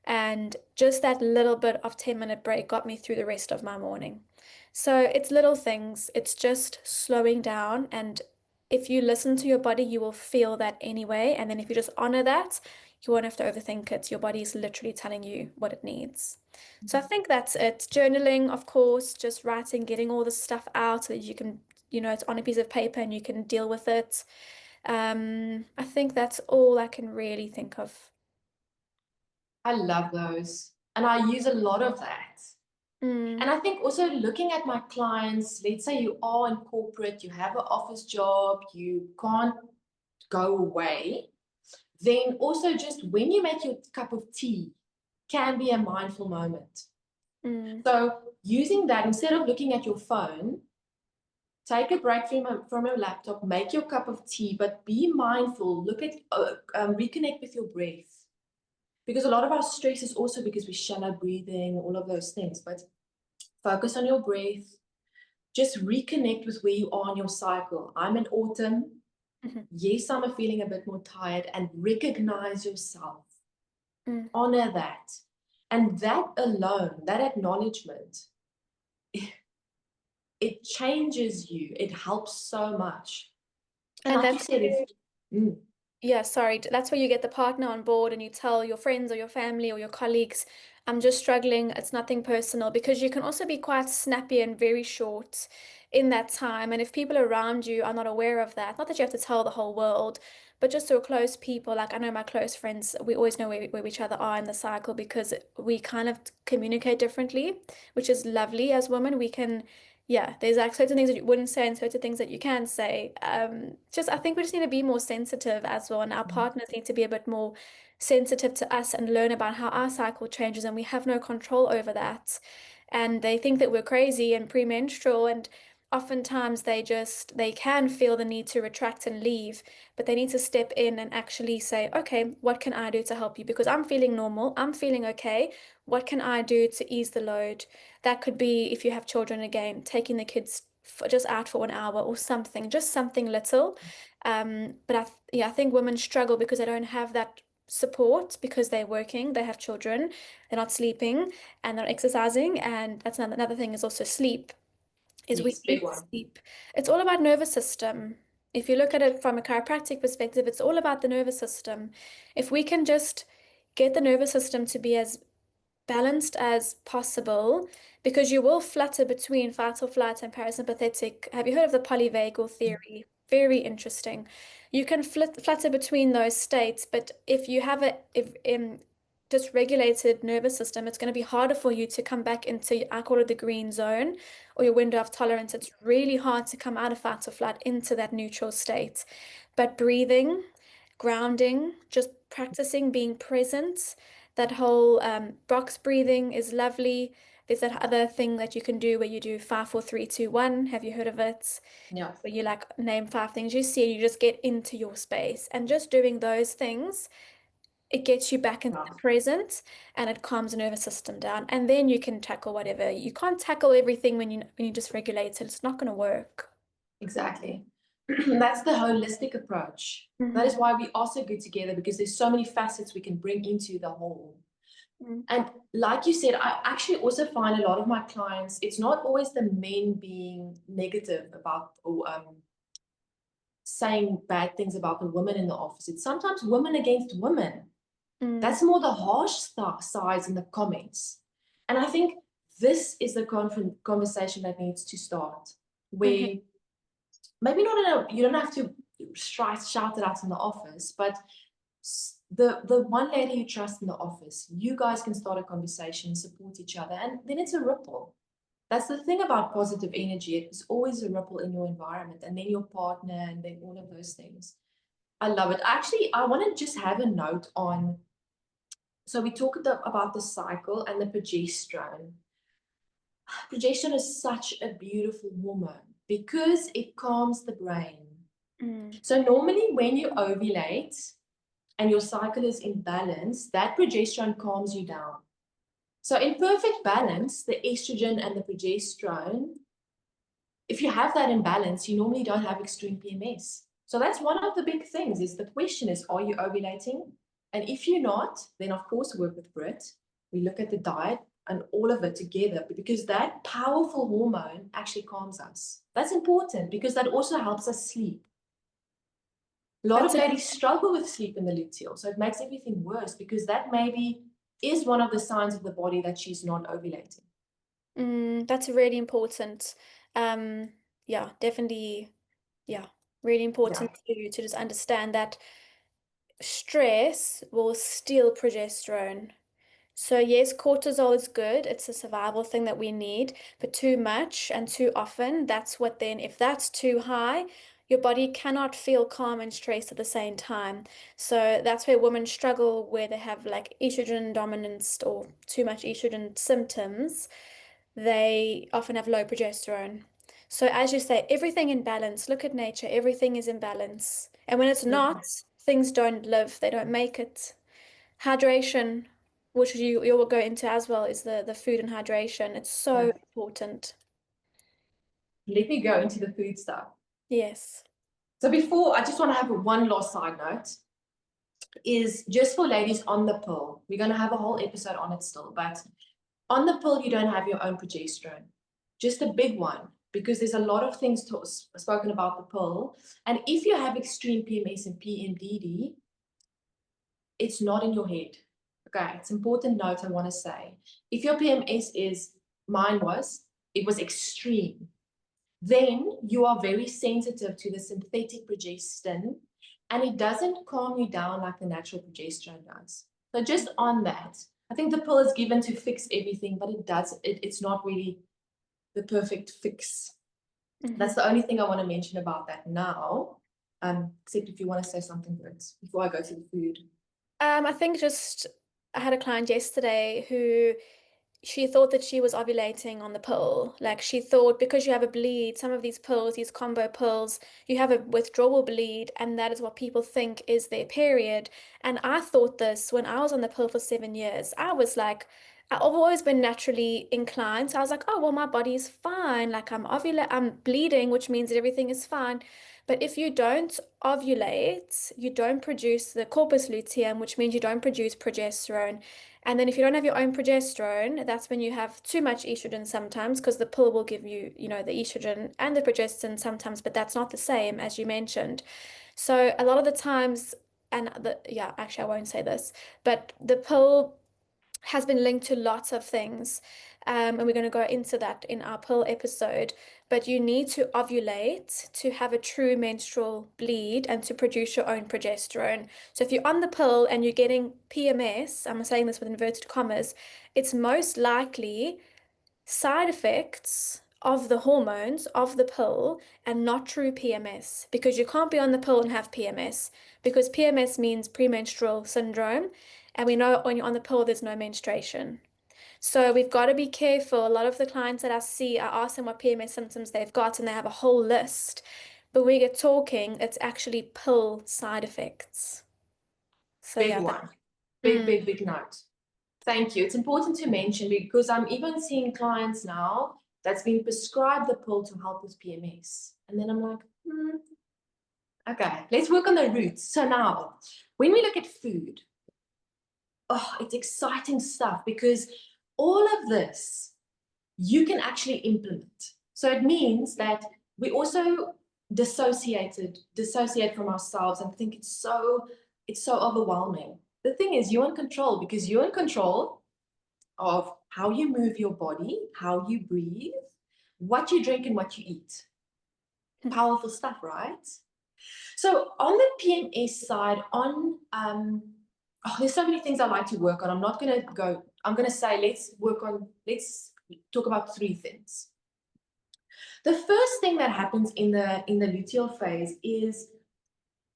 And just that little bit of 10-minute break got me through the rest of my morning. So it's little things, it's just slowing down. And if you listen to your body, you will feel that anyway. And then if you just honor that, you won't have to overthink it. Your body is literally telling you what it needs. So I think that's it. Journaling, of course, just writing, getting all this stuff out so that you can, it's on a piece of paper and you can deal with it. I think that's all I can really think of. I love those. And I use a lot of that. And Mm, I think also looking at my clients, let's say you are in corporate, you have an office job, you can't go away, then also just when you make your cup of tea can be a mindful moment. mm, So using that, instead of looking at your phone, Take a break from your laptop, make your cup of tea, but be mindful. Look at, reconnect with your breath. Because a lot of our stress is also because we shallow breathing, all of those things. But focus on your breath. Just reconnect with where you are in your cycle. I'm in autumn. Mhm. Yes, I'm feeling a bit more tired, and recognize yourself. Mm. Honor that. And that alone, that acknowledgement, it changes you. It helps so much. And And like you that's said, if mm, Yeah, sorry. That's where you get the partner on board and you tell your friends or your family or your colleagues, I'm just struggling. It's nothing personal because you can also be quite snappy and very short in that time. And if people around you are not aware of that, not that you have to tell the whole world, but just your close people, like I know my close friends, we always know where each other are in the cycle because we kind of communicate differently, which is lovely as women. We can yeah, there's like certain things that you wouldn't say and certain things that you can say. Just I think we just need to be more sensitive as well, and our partners need to be a bit more sensitive to us and learn about how our cycle changes, and we have no control over that. And they think that we're crazy and premenstrual, and oftentimes they can feel the need to retract and leave, but they need to step in and actually say, okay, what can I do to help you? Because I'm feeling normal, I'm feeling okay. What can I do to ease the load? That could be if you have children again, taking the kids just out for 1 hour or something, just something little. But yeah, I think women struggle because they don't have that support because they're working, they have children, they're not sleeping, and they're exercising. And that's another thing is also sleep, is we yes, big need one. sleep. It's all about nervous system. If you look at it from a chiropractic perspective, it's all about the nervous system. If we can just get the nervous system to be as balanced as possible because you will flutter between fight or flight and parasympathetic. Have you heard of the polyvagal theory? Very interesting. You can flutter between those states, but if you have a dysregulated nervous system, it's going to be harder for you to come back into, I call it the green zone or your window of tolerance. It's really hard to come out of fight or flight into that neutral state. But breathing, grounding, just practicing being present. That whole box breathing is lovely. There's that other thing that you can do where you do 5, 4, 3, 2, 1. Have you heard of it? Yeah. Where you like name 5 things you see and you just get into your space. And just doing those things, it gets you back into Yeah. the present and it calms the nervous system down. And then you can tackle whatever. You can't tackle everything when you just regulate it. It's not going to work. Exactly. That's the holistic approach. That Hmm. is why we are so good together because there's so many facets we can bring into the whole. And like you said, I actually also find a lot of my clients, it's not always the men being negative about or saying bad things about the women in the office. It's sometimes women against women. Mm. That's more the harsh sides in the comments. And I think this is the conversation that needs to start, Hmm. where maybe not in a, you don't have to shout it out in the office, but the one lady you trust in the office, you guys can start a conversation, support each other, and then it's a ripple. That's the thing about positive energy. It's always a ripple in your environment, and then your partner, and then all of those things. I love it. Actually, I want to just have a note on. So we talked about the cycle and the progesterone. Progesterone is such a beautiful hormone because it calms the brain. Mm. So normally when you ovulate and your cycle is in balance, that progesterone calms you down. So in perfect balance, the estrogen and the progesterone, if you have that in balance, you normally don't have extreme PMS. So that's one of the big things is the question is, are you ovulating? And if you're not, then of course work with Brit. We look at the diet and all of it together because that powerful hormone actually calms us. That's important because that also helps us sleep. A lot of That's a ladies struggle with sleep in the luteal, so it makes everything worse because that maybe is one of the signs of the body that she's not ovulating. that's really important. Um, yeah, definitely. Yeah, really Yeah, important to just understand that stress will steal progesterone. So yes, cortisol is good. It's a survival thing that we need, but too much and too often, that's what then, if that's too high, your body cannot feel calm and stressed at the same time. So that's where women struggle, where they have like estrogen dominance or too much estrogen symptoms. They often have low progesterone. So as you say, everything in balance. Look at nature, everything is in balance. And when it's not, things don't live, they don't make it. Hydration, which you will go into as well, is the food and hydration. It's so Yeah. important. Let me go into the food stuff. Yes. So before, I just want to have one last side note, is just for ladies on the pill. We're going to have a whole episode on it still, but on the pill, you don't have your own progesterone. Just a big one, because there's a lot of things spoken about the pill. And if you have extreme PMS and PMDD, it's not in your head. Okay, it's an important note I want to say. If your PMS it was extreme, then you are very sensitive to the synthetic progesterone, and it doesn't calm you down like the natural progesterone does. So just on that, I think the pill is given to fix everything, but it's not really the perfect fix. Mhm. That's the only thing I want to mention about that now. Except if you want to say something first before I go to the food. I think just I had a client yesterday who she thought that she was ovulating on the pill. Like she thought because you have a bleed, some of these pills, these combo pills, you have a withdrawal bleed, and that is what people think is their period. And I thought this when I was on the pill for 7 years. I was like, I've always been naturally inclined. So I was like, oh, well, my body is fine. Like I'm bleeding, which means that everything is fine. But if you don't ovulate, you don't produce the corpus luteum, which means you don't produce progesterone. And then if you don't have your own progesterone, that's when you have too much estrogen sometimes, because the pill will give you, the estrogen and the progesterone sometimes, but that's not the same as you mentioned. So a lot of the times, yeah, actually I won't say this, but the pill has been linked to lots of things. And we're going to go into that in our pill episode. But you need to ovulate to have a true menstrual bleed and to produce your own progesterone. So if you're on the pill and you're getting PMS, I'm saying this with inverted commas, it's most likely side effects of the hormones of the pill and not true PMS, because you can't be on the pill and have PMS, because PMS means premenstrual syndrome, and we know when you're on the pill there's no menstruation. So we've got to be careful. A lot of the clients that I see, I ask them what PMS symptoms they've got and they have a whole list, but we get talking, it's actually pill side effects. So Big yeah, one. Big, mm, big, big note. Thank you. It's important to mention because I'm even seeing clients now that's been prescribed the pill to help with PMS. And then I'm like, okay, let's work on the roots. So now, when we look at food, oh, it's exciting stuff because all of this you can actually implement. So it means that we also dissociate from ourselves and think it's so overwhelming. The thing is, you're in control because you're in control of how you move your body, how you breathe, what you drink, and what you eat. Powerful stuff, right? So on the PMS side, there's so many things I like to work on. I'm gonna say let's talk about three things. The first thing that happens in the luteal phase is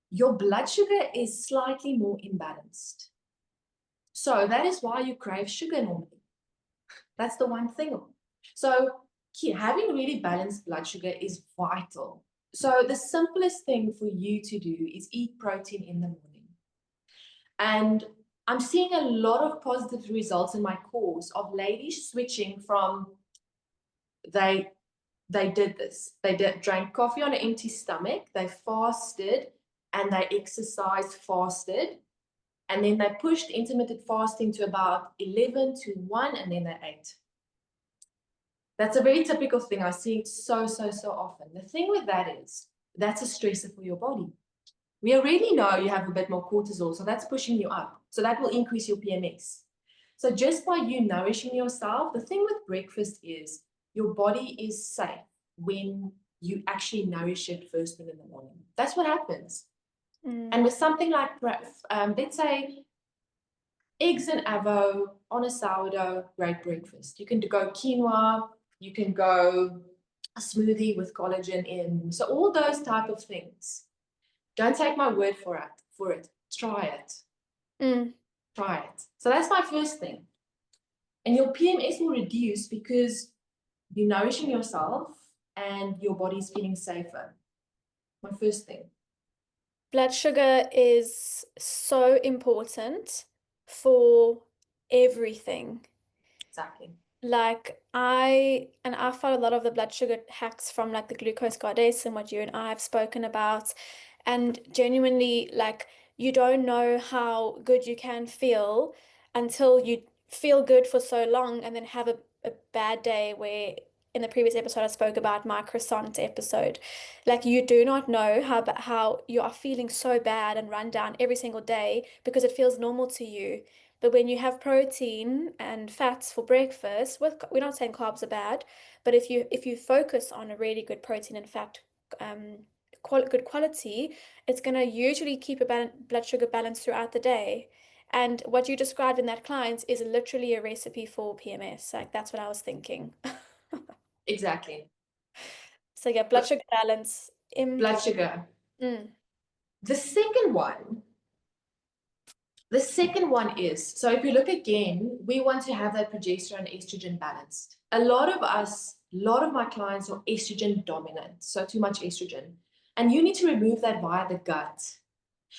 your blood sugar is slightly more imbalanced. So that is why you crave sugar normally. That's the one thing. So having really balanced blood sugar is vital. So the simplest thing for you to do is eat protein in the morning. And I'm seeing a lot of positive results in my course of ladies switching from they did this. Drank coffee on an empty stomach, they fasted, and they exercised fasted. And then they pushed intermittent fasting to about 11 to 1, and then they ate. That's a very typical thing. I see it so, so, so often. The thing with that is, that's a stressor for your body. We already know you have a bit more cortisol, so that's pushing you up. So that will increase your PMS. So just by you nourishing yourself, the thing with breakfast is your body is safe when you actually nourish it first thing in the morning. That's what happens. And with something like, let's say, eggs and avo on a sourdough, great breakfast. You can go quinoa, you can go a smoothie with collagen in. So all those type of things. Don't take my word for it. Try it. mm, Try it. So that's my first thing. And your PMS will reduce because you're nourishing yourself. and your body's feeling safer. My first thing. Blood sugar is so important for everything. Exactly. Like I follow a lot of the blood sugar hacks from like the glucose goddess and what you and I have spoken about. And genuinely, like, you don't know how good you can feel until you feel good for so long and then have a bad day where in the previous episode I spoke about my croissant episode. Like, you do not know how you are feeling so bad and run down every single day because it feels normal to you. But when you have protein and fats for breakfast, we're not saying carbs are bad, but if you focus on a really good protein and fat um, good quality, it's going to usually keep a blood sugar balance throughout the day. And what you described in that client is literally a recipe for PMS. Like, that's what I was thinking. Exactly. So yeah, blood But sugar balance blood important. sugar. Mm, The second one, the second one is, so if you look again, we want to have that progesterone estrogen balanced. A lot of us, a lot of my clients are estrogen dominant, so too much estrogen. And you need to remove that via the gut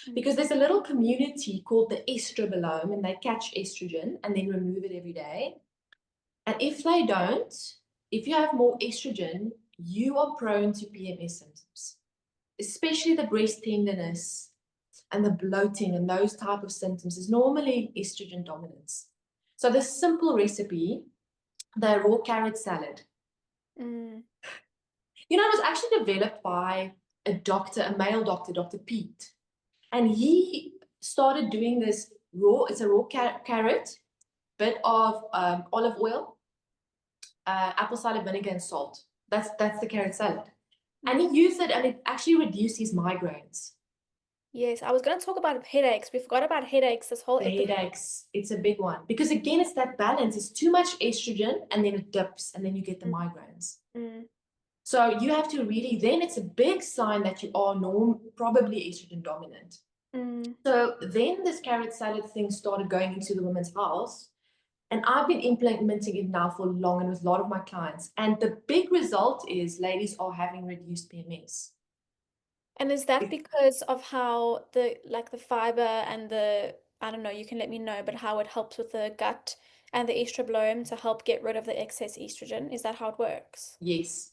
mm, because there's a little community called the estrobolome and they catch estrogen and then remove it every day. And if they don't, if you have more estrogen, you are prone to PMS symptoms, especially the breast tenderness and the bloating and those type of symptoms is normally estrogen dominance. So the simple recipe, the raw carrot salad, mm. you know, it was actually developed by a doctor, a male doctor, Dr. Pete. And he started doing this raw, it's a raw carrot, bit of olive oil, apple cider vinegar and salt. That's the carrot salad. And he Mm. used it and it actually reduced his migraines. Yes, I was going to talk about headaches. We forgot about headaches this whole The episode. headaches, it's a big one. Because again, it's that balance. It's too much estrogen and then it dips and then you get the Mm, migraines. mm, So you have to really, then it's a big sign that you are probably estrogen dominant. mm. So then this carrot salad thing started going into the women's house. And I've been implementing it now for long and with a lot of my clients. And the big result is ladies are having reduced PMS. And is that because of how the fiber and I don't know, you can let me know, but how it helps with the gut and the estrogen to help get rid of the excess estrogen? Is that how it works? Yes.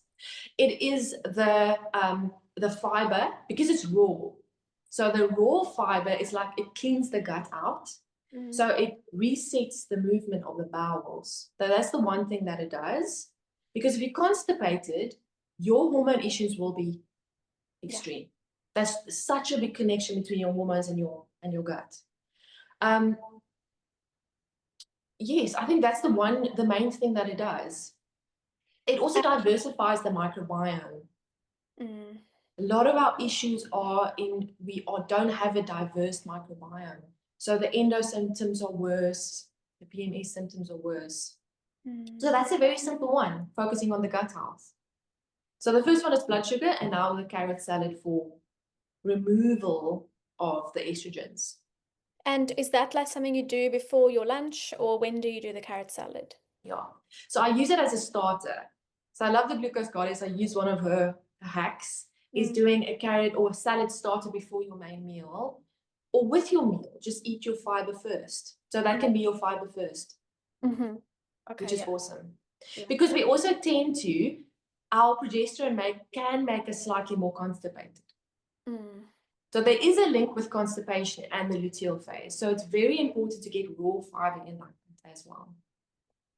It is the fiber because it's raw. So the raw fiber is like it cleans the gut out. Mm, So it resets the movement of the bowels. So that's the one thing that it does. Because if you're constipated, your hormone issues will be yeah. extreme. There's such a big connection between your hormones and your gut. Um, yes, I think that's the main thing that it does. It also diversifies the microbiome. Mm, A lot of our issues are don't have a diverse microbiome. So the endo symptoms are worse, the PMS symptoms are worse. mm. So that's a very simple one, focusing on the gut health. So the first one is blood sugar, and now the carrot salad for removal of the estrogens. And is that like something you do before your lunch, or when do you do the carrot salad? Yeah. So I use it as a starter. So I love the glucose goddess. I use one of her hacks is Mm, doing a carrot or a salad starter before your main meal or with your meal. Just eat your fiber first. So that mm, can be your fiber first, mm-hmm. which Okay, is yeah. awesome. Yeah. Because we also tend to, our progesterone can make us slightly more constipated. Mm. So there is a link with constipation and the luteal phase. So it's very important to get raw fiber in like that as well.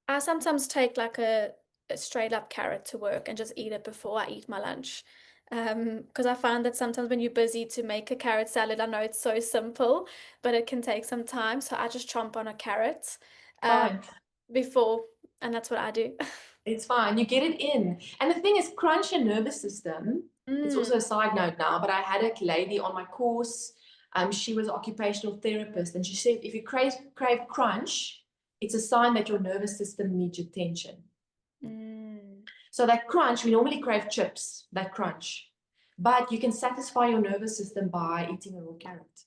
I sometimes take like a straight up carrot to work and just eat it before I eat my lunch. Because I find that sometimes when you're busy to make a carrot salad, I know it's so simple, but it can take some time. So I just chomp on a carrot um, Fine. before, and that's what I do. It's fine. You get it in. And the thing is, crunch your nervous system. It's Mm, also a side note now, but I had a lady on my course. She was an occupational therapist, and she said if you crave crunch, it's a sign that your nervous system needs attention. mm, So that crunch, we normally crave chips, that crunch, but you can satisfy your nervous system by eating a raw carrot.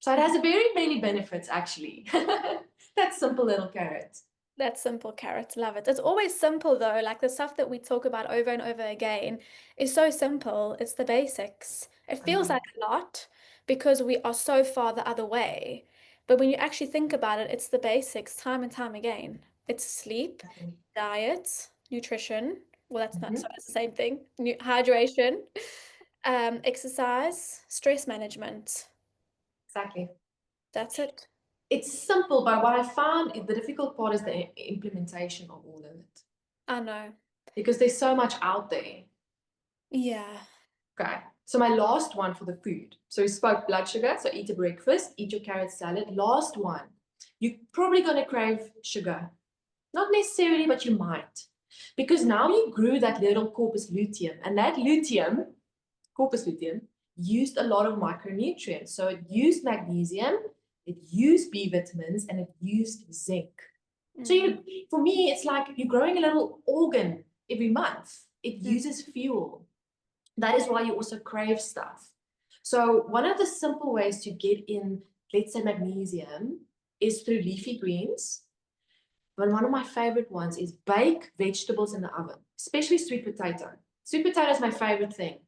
So it has a very many benefits, actually. That simple little carrot. That simple carrot, love it. It's always simple though, like the stuff that we talk about over and over again is so simple. It's the basics. It I feels know. like a lot because we are so far the other way. But when you actually think about it, it's the basics time and time again. It's sleep, Exactly. diet, nutrition. Well, that's not, Mhm. sorry, it's the same thing. Hydration, exercise, stress management. Exactly. That's it. It's simple, but what I found the difficult part is the implementation of all of it I know. because there's so much out there. Yeah. Okay. So my last one for the food. So we spoke blood sugar. So eat a breakfast, eat your carrot salad. Last one. You're probably going to crave sugar. Not necessarily, but you might. Because now you grew that little corpus luteum. And that luteum, corpus luteum, used a lot of micronutrients. So it used magnesium, it used B vitamins, and it used zinc. So Mm, for me, it's like you're growing a little organ every month. It mm, uses fuel. That is why you also crave stuff. So one of the simple ways to get in, let's say, magnesium is through leafy greens. But one of my favorite ones is bake vegetables in the oven, especially sweet potato. Sweet potato is my favorite thing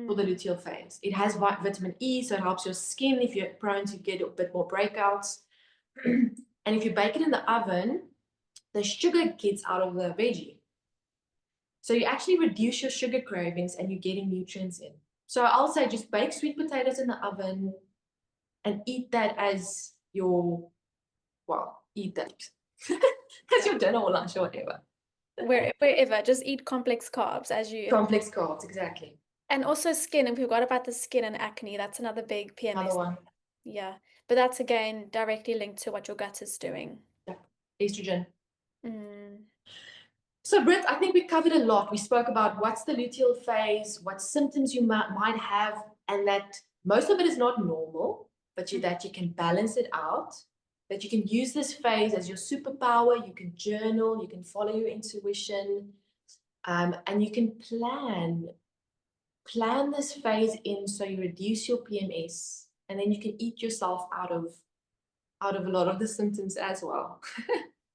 for the mm. luteal phase. It has vitamin E, so it helps your skin if you're prone to get a bit more breakouts. And if you bake it in the oven, the sugar gets out of the veggie. So you actually reduce your sugar cravings and you're getting nutrients in. So I'll say just bake sweet potatoes in the oven and eat that as your, well, eat that. That's Yeah. your dinner or lunch or whatever. Wherever, just eat complex carbs as you, Complex carbs, exactly. and also skin. And we forgot about the skin and acne. That's another big Another PMS. one. Yeah. But that's again directly linked to what your gut is doing. Yep. Estrogen. Mm, So, Britt, I think we covered a lot. We spoke about what's the luteal phase, what symptoms you might have, and that most of it is not normal, but mm. that you can balance it out, that you can use this phase as your superpower. You can journal, you can follow your intuition, and you can plan this phase in so you reduce your PMS, and then you can eat yourself out of a lot of the symptoms as well.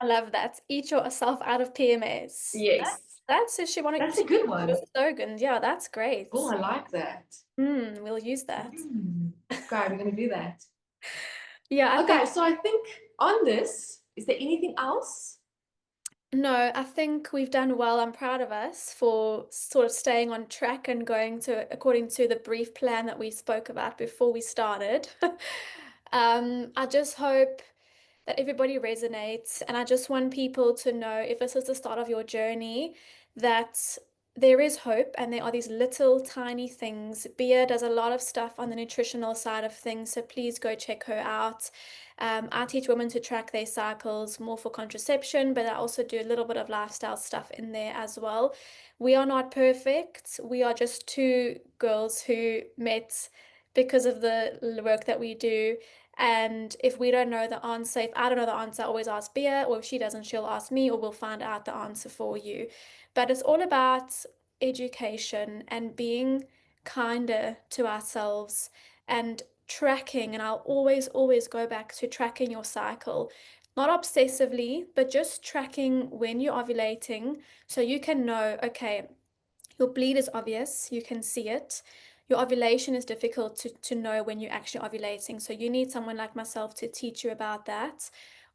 I love that. Eat yourself out of PMS. Yes, That's if she wanted that's a to good your one. slogan. Yeah, that's Oh, great. I like that. We'll use that. Okay, we're going to do that. Yeah, I think Okay, so I think on this, is there anything else? no, I think we've done well. I'm proud of us for sort of staying on track and going to according to the brief plan that we spoke about before we started. I just hope that everybody resonates. And I just want people to know if this is the start of your journey, that there is hope and there are these little tiny things. Bia does a lot of stuff on the nutritional side of things, so please go check her out. I teach women to track their cycles more for contraception, but I also do a little bit of lifestyle stuff in there as well. We are not perfect. We are just two girls who met because of the work that we do. And if we don't know the answer, if I don't know the answer, I always ask Bia, or if she doesn't, she'll ask me, or we'll find out the answer for you. But it's all about education and being kinder to ourselves and tracking. And I'll always, always go back to tracking your cycle. Not obsessively, but just tracking when you're ovulating so you can know, okay, your bleed is obvious, you can see it. Your ovulation is difficult to know when you're actually ovulating. So you need someone like myself to teach you about that.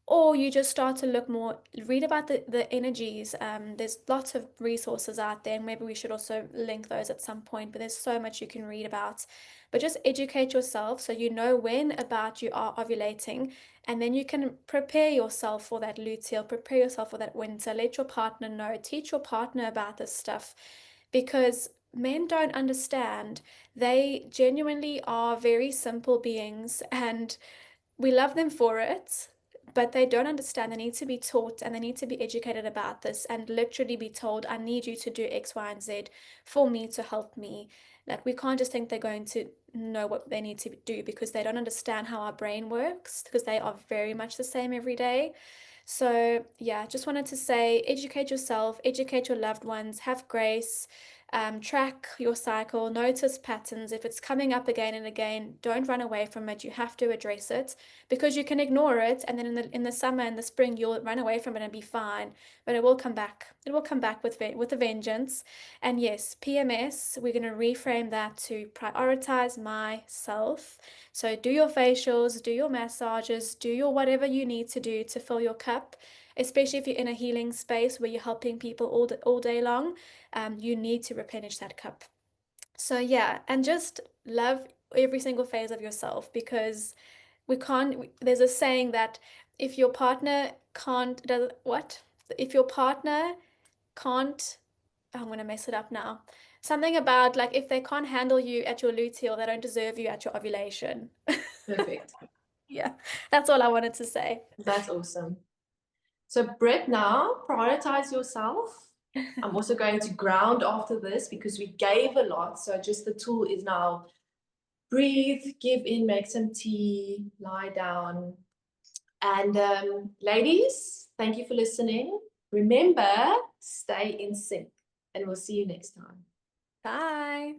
Or you just start to look more, read about the energies. There's lots of resources out there, and maybe we should also link those at some point, but there's so much you can read about. But just educate yourself so you know when about you are ovulating, and then you can prepare yourself for that luteal, prepare yourself for that winter. Let your partner know, teach your partner about this stuff because men don't understand. They genuinely are very simple beings and we love them for it, but they don't understand. They need to be taught and they need to be educated about this and literally be told, I need you to do X, Y, and Z for me to help me. Like, we can't just think they're going to know what they need to do because they don't understand how our brain works because they are very much the same every day. So, yeah, just wanted to say educate yourself, educate your loved ones, have grace. Track your cycle, notice patterns. If it's coming up again and again, don't run away from it. You have to address it because you can ignore it, and then in the summer and the spring you'll run away from it and be fine. But it will come back. It will come back with a vengeance. And yes, PMS, we're going to reframe that to prioritize myself. So do your facials, do your massages, do your whatever you need to do to fill your cup, especially if you're in a healing space where you're helping people all day long. You need to replenish that cup. So yeah, and just love every single phase of yourself because we can't, there's a saying that if your partner can't, does what? If your partner can't, oh, I'm gonna mess it up now. Something about like if they can't handle you at your luteal, they don't deserve you at your ovulation. Perfect. Yeah, that's all I wanted to say. That's awesome. So Brett, now prioritize yourself. I'm also going to ground after this because we gave a lot. So just the tool is now breathe, give in, make some tea, lie down. And ladies, thank you for listening. Remember, stay in sync, and we'll see you next time. Bye.